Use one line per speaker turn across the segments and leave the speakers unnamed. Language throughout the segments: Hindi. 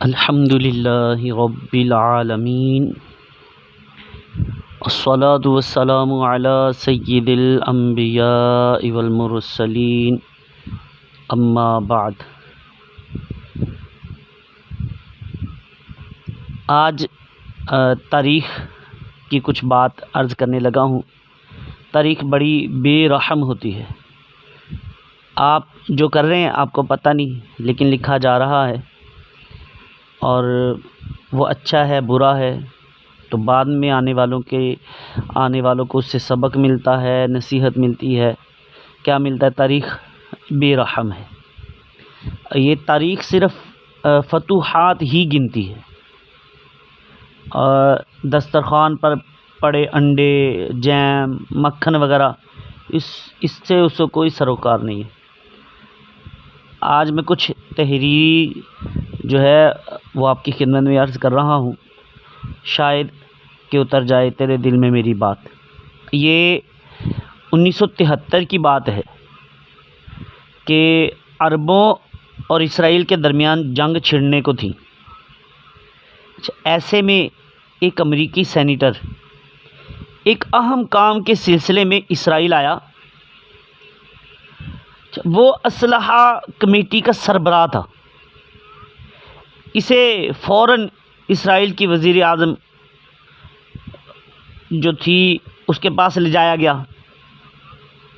अल्हम्दुलिल्लाहि रब्बिल आलमीन अस्सलातु वस्सलामु अला सय्यिदिल अंबियाइ वल मुरसलीन अम्मा बाद। आज तारीख़ की कुछ बात अर्ज़ करने लगा हूँ। तारीख़ बड़ी बेरहम होती है। आप जो कर रहे हैं आपको पता नहीं, लेकिन लिखा जा रहा है और वो अच्छा है बुरा है तो बाद में आने वालों को उससे सबक मिलता है, नसीहत मिलती है। क्या मिलता है? तारीख़ बेरहम है। ये तारीख़ सिर्फ़ फतूहात ही गिनती है। दस्तरख़्वान पर पड़े अंडे, जैम, मक्खन वगैरह इससे उसको कोई सरोकार नहीं है। आज मैं कुछ तहरीरी जो है वो आपकी खिदमत में अर्ज़ कर रहा हूँ, शायद कि उतर जाए तेरे दिल में मेरी बात। ये 1973 की बात है कि अरबों और इसराइल के दरमियान जंग छिड़ने को थी। ऐसे में एक अमेरिकी सेनेटर एक अहम काम के सिलसिले में इसराइल आया। वो असलहा कमेटी का सरबराह था। इसे फ़ौरन इसराइल की वज़ीर आज़म जो थी उसके पास ले जाया गया।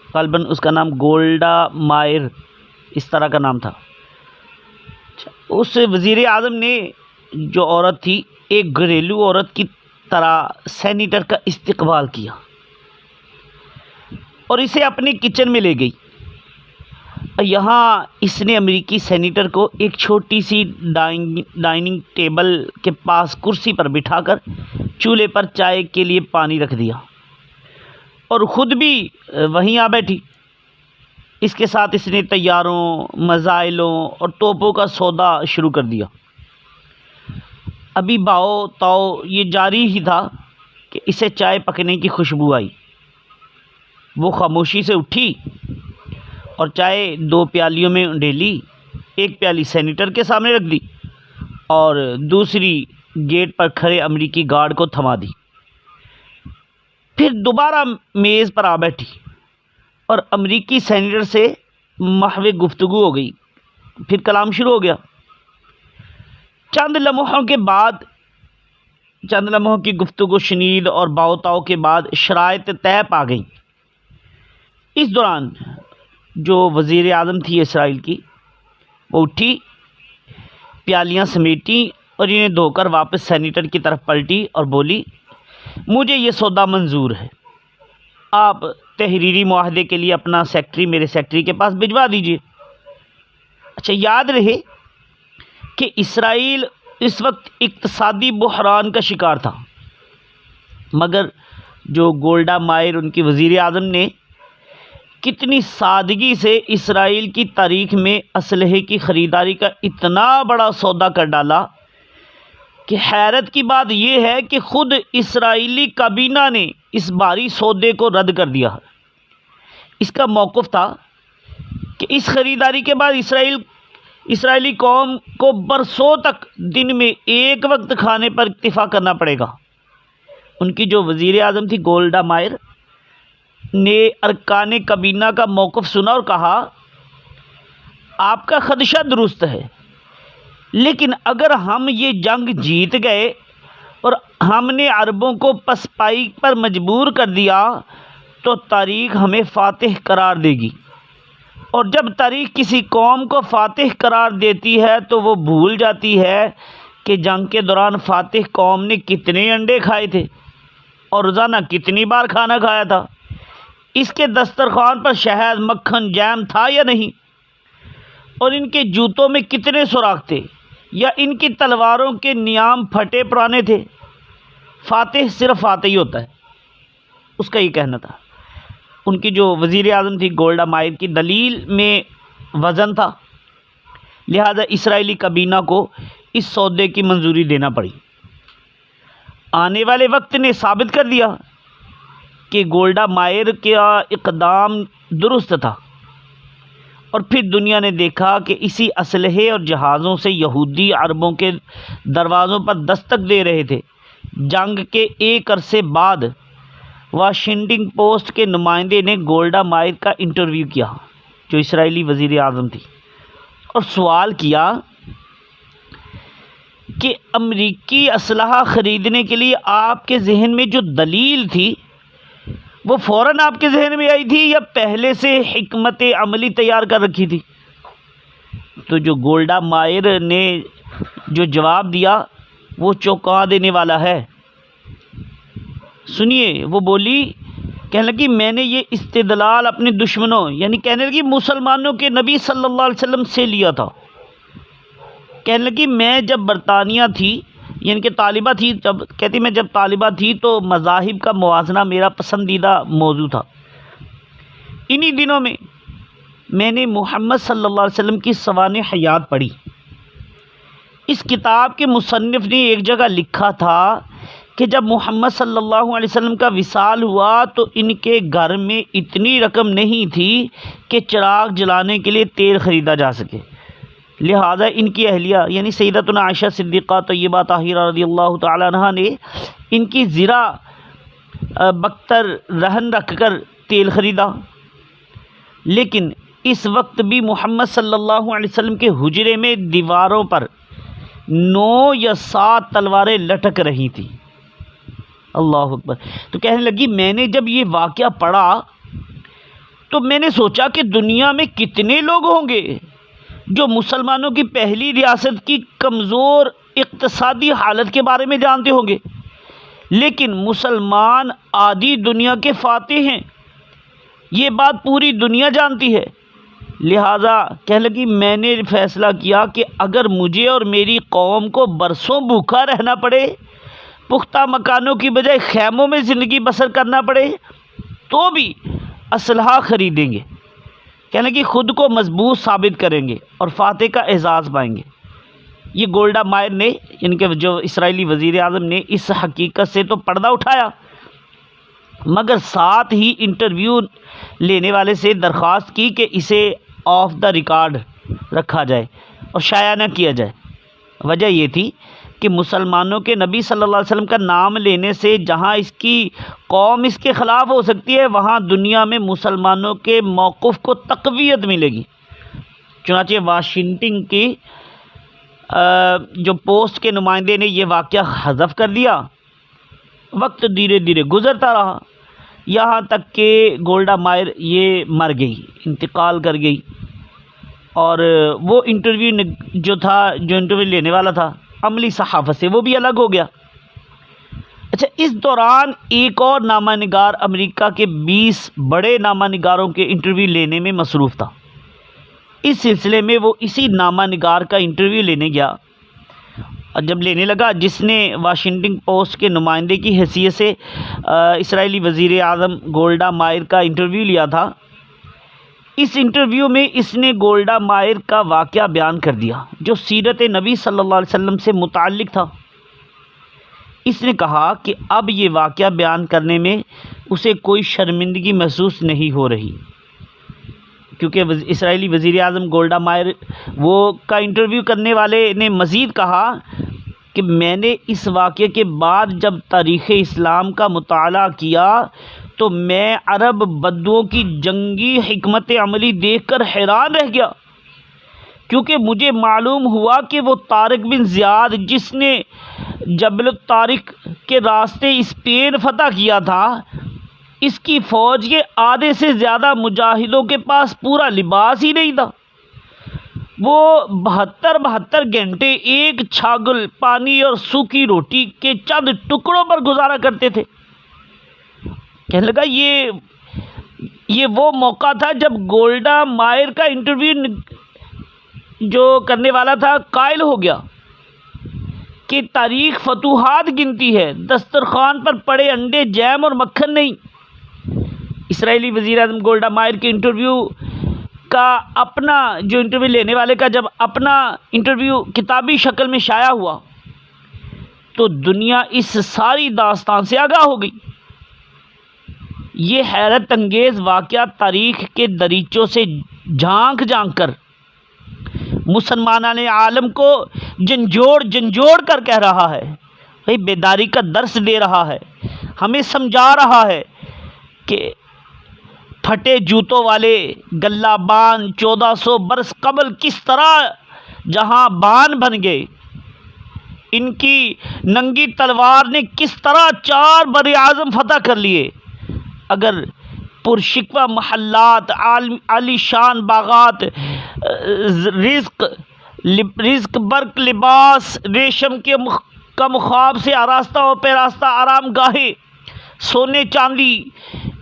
ग़ालिबन उसका नाम गोल्डा मायर इस तरह का नाम था। उस वज़ीर आज़म ने जो औरत थी, एक घरेलू औरत की तरह सेनेटर का इस्तकबाल किया और इसे अपने किचन में ले गई। यहाँ इसने अमेरिकी सेनेटर को एक छोटी सी डाइनिंग टेबल के पास कुर्सी पर बिठाकर चूल्हे पर चाय के लिए पानी रख दिया और ख़ुद भी वहीं आ बैठी। इसके साथ इसने तैयारों, मज़ाइलों और तोपों का सौदा शुरू कर दिया। अभी बाओ ताओ ये जारी ही था कि इसे चाय पकने की खुशबू आई। वो खामोशी से उठी और चाय 2 प्यालियों में उंडेली। एक प्याली सेनेटर के सामने रख दी और दूसरी गेट पर खड़े अमेरिकी गार्ड को थमा दी। फिर दोबारा मेज़ पर आ बैठी और अमेरिकी सेनेटर से महवे गुफ्तगू हो गई। फिर कलाम शुरू हो गया। चंद लम्हों की गुफ्तगू शनीद और बावताओं के बाद शराइत तय पा गई। इस दौरान जो वज़ीर आज़म थी इसराइल की, वो उठी, प्यालियाँ समेटी और इन्हें धोकर वापस सेनेटर की तरफ पलटी और बोली, मुझे ये सौदा मंजूर है। आप तहरीरी मुआहदे के लिए अपना सेक्रेटरी मेरे सेक्रेटरी के पास भिजवा दीजिए। अच्छा, याद रहे कि इसराइल इस वक्त इक़्तिसादी बुहरान का शिकार था, मगर जो गोल्डा मायर उनकी वज़ीर आज़म ने कितनी सादगी से इसराइल की तारीख़ में असलहे की ख़रीदारी का इतना बड़ा सौदा कर डाला कि हैरत की बात यह है कि ख़ुद इसराइली काबीना ने इस भारी सौदे को रद्द कर दिया। इसका मौक़िफ़ था कि इस ख़रीदारी के बाद इसराइली कौम को बरसों तक दिन में एक वक्त खाने पर इक्तिफ़ा करना पड़ेगा। उनकी जो वज़ीर आज़म थी गोल्डा मायर ने अरकान काबीना का मौक़िफ़ सुना और कहा, आपका ख़दशा दुरुस्त है, लेकिन अगर हम ये जंग जीत गए और हमने अरबों को पसपाई पर मजबूर कर दिया तो तारीख़ हमें फ़ातिह करार देगी, और जब तारीख़ किसी कौम को फ़ातिह करार देती है तो वो भूल जाती है कि जंग के दौरान फ़ातिह कौम ने कितने अंडे खाए थे और रोज़ाना कितनी बार खाना खाया था, इसके दस्तरख़्वान पर शहद, मक्खन, जैम था या नहीं, और इनके जूतों में कितने सुराख थे, या इनकी तलवारों के नियाम फटे पुराने थे। फ़ातिह सिर्फ फ़ातिह ही होता है, उसका ये कहना था। उनकी जो वज़ीर आज़म थी गोल्डा मायर की दलील में वज़न था, लिहाजा इसराइली काबीना को इस सौदे की मंजूरी देना पड़ी। आने वाले वक्त ने साबित कर दिया कि गोल्डा मायर का इक़दाम दुरुस्त था और फिर दुनिया ने देखा कि इसी असलहे और जहाज़ों से यहूदी अरबों के दरवाज़ों पर दस्तक दे रहे थे। जंग के एक अरसे बाद वाशिंगटन पोस्ट के नुमाइंदे ने गोल्डा मायर का इंटरव्यू किया, जो इसराइली वज़ीर आज़म थी, और सवाल किया कि अमरीकी असलहा ख़रीदने के लिए आपके जहन में जो दलील थी वो फ़ौरन आपके जहन में आई थी या पहले से हिकमत अमली तैयार कर रखी थी? तो जो गोल्डा मायर ने जो जवाब दिया वो चौंका देने वाला है। सुनिए, वो बोली, कहने लगी मैंने ये इस्तेदलाल अपने दुश्मनों यानी कहने लगी मुसलमानों के नबी सल्लल्लाहु अलैहि वसल्लम से लिया था। कहने लगी मैं जब बरतानिया थी यानी कि तालिबा थी, जब कहती मैं जब तालिबा थी तो मज़ाहिब का मुवाज़ना मेरा पसंदीदा मौजू था। इन्हीं दिनों में मैंने मोहम्मद सल्लल्लाहु अलैहि वसल्लम की सवाने हयात पढ़ी। इस किताब के मुसन्निफ़ ने एक जगह लिखा था कि जब मोहम्मद सल्लल्लाहु अलैहि वसल्लम का विसाल हुआ तो इनके घर में इतनी रकम नहीं थी कि चिराग जलाने के लिए तेल ख़रीदा जा सके, लिहाजा इनकी अहलिया यानी सैयदतुना आयशा सिद्दीक़ा तय्यबा ताहिरा रज़ियल्लाहु तआला अन्हा ने इनकी ज़िरा बख्तर रहन रख कर तेल ख़रीदा। लेकिन इस वक्त भी मोहम्मद सल्लल्लाहु अलैहि वसल्लम के हुजरे में दीवारों पर 9 या 7 तलवारें लटक रही थी। अल्लाह अकबर। तो कहने लगी मैंने जब ये वाक़या पढ़ा तो मैंने सोचा कि दुनिया में कितने लोग होंगे जो मुसलमानों की पहली रियासत की कमज़ोर इक़्तिसादी हालत के बारे में जानते होंगे, लेकिन मुसलमान आधी दुनिया के फातिह हैं, ये बात पूरी दुनिया जानती है। लिहाजा कहने लगी मैंने फ़ैसला किया कि अगर मुझे और मेरी कौम को बरसों भूखा रहना पड़े, पुख्ता मकानों की बजाय खैमों में ज़िंदगी बसर करना पड़े, तो भी असलहा ख़रीदेंगे। कहने लगी ख़ुद को मजबूत साबित करेंगे और फातह का एजाज़ पाएंगे। ये गोल्डा मायर ने इनके जो इसराइली वज़ीर आज़म ने इस हकीकत से तो पर्दा उठाया, मगर साथ ही इंटरव्यू लेने वाले से दरख्वास्त की कि इसे ऑफ द रिकॉर्ड रखा जाए और शाया न किया जाए। वजह ये थी कि मुसलमानों के नबी सल्लल्लाहु अलैहि वसल्लम का नाम लेने से जहाँ इसकी कौम इसके ख़िलाफ़ हो सकती है, वहाँ दुनिया में मुसलमानों के मौक़िफ़ को तक़वियत मिलेगी। चुनांचे वाशिंगटन की जो पोस्ट के नुमाइंदे ने यह वाक़या हज़फ कर दिया। वक्त धीरे धीरे गुज़रता रहा, यहाँ तक कि गोल्डा मायर ये मर गई, इंतकाल कर गई। और वो इंटरव्यू जो था, जो इंटरव्यू लेने वाला था अमली सहाफ़त से, वो भी अलग हो गया। अच्छा, इस दौरान एक और नामा निगार अमेरिका के 20 बड़े नामा निगारों के इंटरव्यू लेने में मसरूफ़ था। इस सिलसिले में वो इसी नामा निगार का इंटरव्यू लेने गया, और जब लेने लगा जिसने वाशिंगटन पोस्ट के नुमाइंदे की हैसियत से इसराइली वज़ीर आज़म गोल्डा मायर का इंटरव्यू लिया था, इस इंटरव्यू में इसने गोल्डा मायर का वाक़या बयान कर दिया जो सीरत नबी सल्लल्लाहु अलैहि वसल्लम से मुताल्लिक़ था। इसने कहा कि अब ये वाक़या बयान करने में उसे कोई शर्मिंदगी महसूस नहीं हो रही, क्योंकि इसराइली वज़ीर आज़म गोल्डा मायर वो का इंटरव्यू करने वाले ने मज़ीद कहा कि मैंने इस वाक़ये के बाद जब तारीख़ इस्लाम का मुताला किया तो मैं अरब बद्दुओं की जंगी हिकमत अमली देखकर हैरान रह गया, क्योंकि मुझे मालूम हुआ कि वो तारिक बिन ज़ियाद जिसने जबल तारिक के रास्ते स्पेन फतह किया था, इसकी फ़ौज के आधे से ज़्यादा मुजाहिदों के पास पूरा लिबास ही नहीं था। वो 72 घंटे एक छागल पानी और सूखी रोटी के चंद टुकड़ों पर गुजारा करते थे। कहने लगा ये वो मौका था जब गोल्डा मायर का इंटरव्यू जो करने वाला था कायल हो गया कि तारीख़ फतूहात गिनती है, दस्तरखान पर पड़े अंडे, जैम और मक्खन नहीं। इसराइली वज़ीर आज़म गोल्डा मायर के इंटरव्यू का अपना जो इंटरव्यू लेने वाले का जब अपना इंटरव्यू किताबी शक्ल में शाया हुआ तो दुनिया इस सारी दास्तान से आगाह हो गई। ये हैरत अंगेज़ वाक़या तारीख़ के दरीचों से झांक झांक कर मुसलमाना ने आलम को झंझोड़ झंझोड़ कर कह रहा है, भाई बेदारी का दर्स दे रहा है, हमें समझा रहा है कि फटे जूतों वाले गल्लाबान 1400 बरस कबल किस तरह जहां बान बन गए, इनकी नंगी तलवार ने किस तरह 4 बर आज़म फतह कर लिए। अगर पुरशिकवा महल्लात, आलीशान बागात, रिज्क बर्क लिबास, रेशम के मुखाब से आरास्ता और पैरास्ता आराम गाहे, सोने चांदी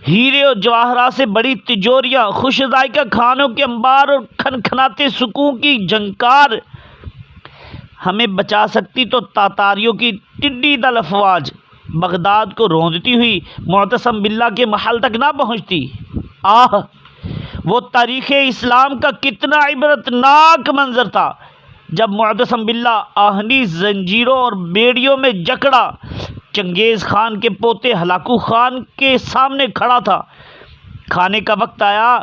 हीरे और जवाहरात से बड़ी तिजोरियाँ, खुश जायका खानों के अंबार और खनखनाते सुकून की झंकार हमें बचा सकती तो तातारियों की टिड्डी दल अफवाज बगदाद को रौंदती हुई मुअतसम बिल्ला के महल तक ना पहुँचती। आह, वो तारीख़ इस्लाम का कितना इबरतनाक मंजर था जब मुअतसम बिल्ला आहनी जंजीरों और बेड़ियों में जकड़ा चंगेज़ खान के पोते हलाकू खान के सामने खड़ा था। खाने का वक्त आया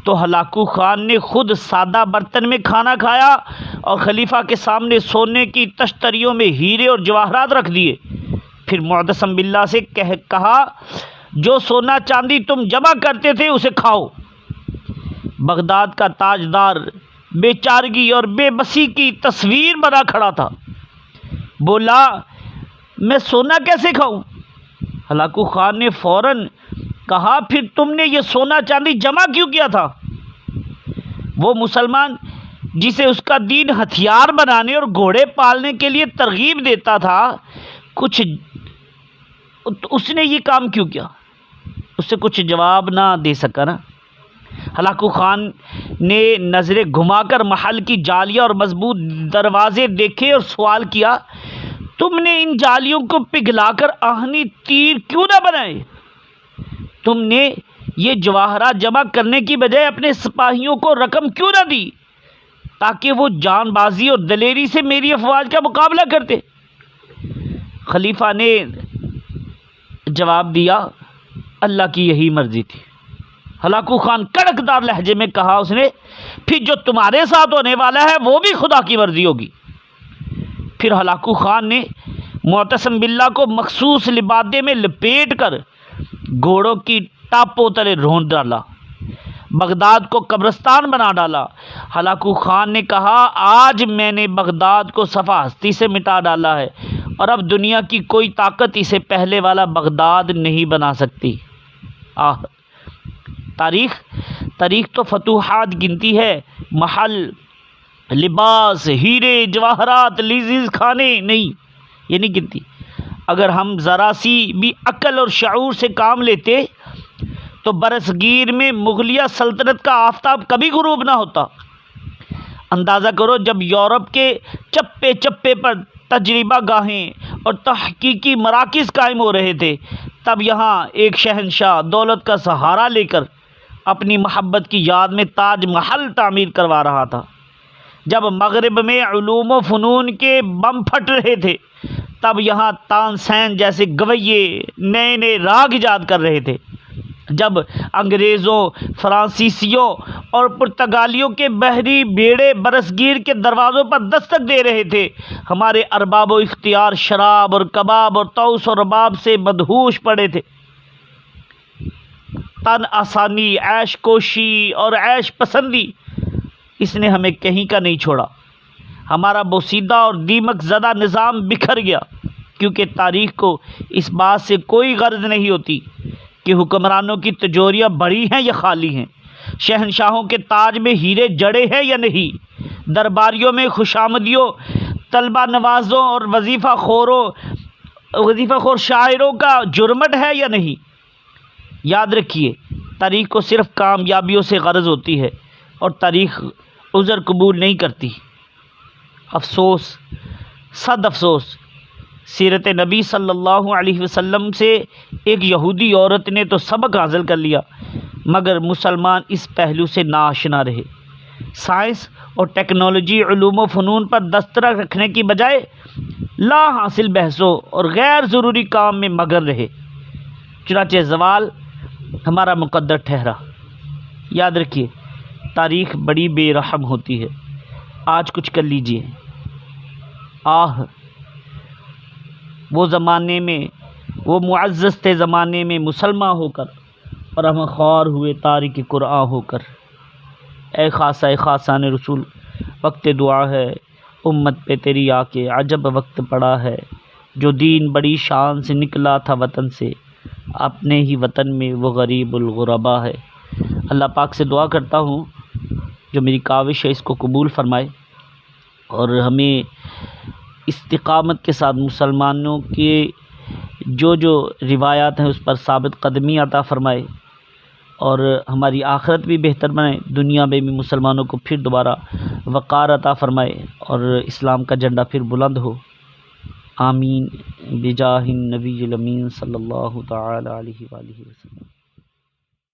तो हलाकू खान ने खुद सादा बर्तन में खाना खाया और खलीफा के सामने सोने की तश्तरियों में हीरे और जवाहरात रख दिए। फिर मुअतसम बिल्ला से कहा, जो सोना चांदी तुम जमा करते थे उसे खाओ। बगदाद का ताजदार बेचारगी और बेबसी की तस्वीर बना खड़ा था। बोला, मैं सोना कैसे खाऊं? हलाकू खान ने फौरन कहा, फिर तुमने ये सोना चांदी जमा क्यों किया था? वो मुसलमान जिसे उसका दीन हथियार बनाने और घोड़े पालने के लिए तरगीब देता था, उसने ये काम क्यों किया? उससे कुछ जवाब ना दे सका ना। हलाकू खान ने नज़रें घुमाकर महल की जालियाँ और मजबूत दरवाजे देखे और सवाल किया, तुमने इन जालियों को पिघलाकर आहनी तीर क्यों ना बनाए? तुमने ये जवाहरात जमा करने की बजाय अपने सिपाहियों को रकम क्यों ना दी ताकि वो जानबाजी और दलेरी से मेरी अफवाज का मुकाबला करते? खलीफा ने जवाब दिया, अल्लाह की यही मर्जी थी। हलाकू खान कड़कदार लहजे में कहा उसने, फिर जो तुम्हारे साथ होने वाला है वो भी खुदा की मर्जी होगी। फिर हलाकू खान ने मुअतसम बिल्ला को मखसूस लिबादे में लपेट कर घोड़ों की टापों तले रोंद डाला, बगदाद को कब्रिस्तान बना डाला। हलाकू खान ने कहा, आज मैंने बगदाद को सफ़ा हस्ती से मिटा डाला है और अब दुनिया की कोई ताकत इसे पहले वाला बगदाद नहीं बना सकती। आह, तारीख़ तो फतूहात गिनती है, महल, लिबास, हीरे जवाहरात, लीज़ीज़ खाने नहीं, ये नहीं गिनती। अगर हम ज़रा सी भी अक्ल और शऊर से काम लेते तो बरसगीर में मुगलिया सल्तनत का आफताब कभी गुरूब ना होता। अंदाज़ा करो, जब यूरोप के चप्पे चप्पे पर तजरिबा गाहें और तहकीकी मराकिज़ कायम हो रहे थे, तब यहाँ एक शहनशाह दौलत का सहारा लेकर अपनी मोहब्बत की याद में ताज महल तामीर करवा रहा था। जब मगरिब में उलूम व फ़नून के बम फट रहे थे, तब यहाँ तानसेन जैसे गवैये नए नए राग ईजाद कर रहे थे। जब अंग्रेज़ों, फ्रांसीसियों और पुर्तगालियों के बहरी बेड़े बरसगीर के दरवाज़ों पर दस्तक दे रहे थे, हमारे अरबाब व इख्तियार शराब और कबाब और तौस और रबाब से मदहूश पड़े थे। तन आसानी, ऐश कोशी और ऐश पसंदी, इसने हमें कहीं का नहीं छोड़ा। हमारा बोसीदा और दीमक ज़दा निज़ाम बिखर गया, क्योंकि तारीख़ को इस बात से कोई गर्ज नहीं होती कि हुक्मरानों की तिजोरियाँ बड़ी हैं या खाली हैं, शहनशाहों के ताज में हीरे जड़े हैं या नहीं, दरबारियों में खुशामदियों, तलबा नवाज़ों और वजीफ़ा खोर शायरों का जुर्मट है या नहीं। याद रखिए, तारीख़ को सिर्फ़ कामयाबियों से गर्ज होती है और तारीख़ उज़र कबूल नहीं करती। अफसोस, सद अफसोस, सीरत नबी सल्लल्लाहु अलैहि वसल्लम से एक यहूदी औरत ने तो सबक हासिल कर लिया, मगर मुसलमान इस पहलू से नाआशना रहे। साइंस और टेक्नोलॉजी, उलूम व फ़नून पर दस्तरस रखने की बजाय ला हासिल बहसों और गैर ज़रूरी काम में मगन रहे। चुनांचे ज़वाल हमारा मुक़द्दर ठहरा। याद रखिए, तारीख़ बड़ी बेरहम होती है। आज कुछ कर लीजिए। आह, वो ज़माने में वो मुअज़्ज़ज़ थे ज़माने में मुसलमान होकर, और हम ख़ार हुए तारिक कुरान होकर। ए ख़ासान रसूल, वक्त दुआ है उम्मत पे तेरी आके, अजब वक्त पड़ा है। जो दीन बड़ी शान से निकला था वतन से, अपने ही वतन में वो गरीबुल गुरबा है। अल्लाह पाक से दुआ करता हूँ जो मेरी काविश है इसको कबूल फ़रमाए, और हमें इस्तिक़ामत के साथ मुसलमानों के जो जो रिवायात हैं उस पर साबित कदमी अता फ़रमाए, और हमारी आखिरत भी बेहतर बनाए, दुनिया में भी मुसलमानों को फिर दोबारा वक़ार अता फ़रमाए और इस्लाम का झंडा फिर बुलंद हो। आमीन बिजाहिन नबील अमीन सल्लल्लाहु तआला अलैहि वसल्लम।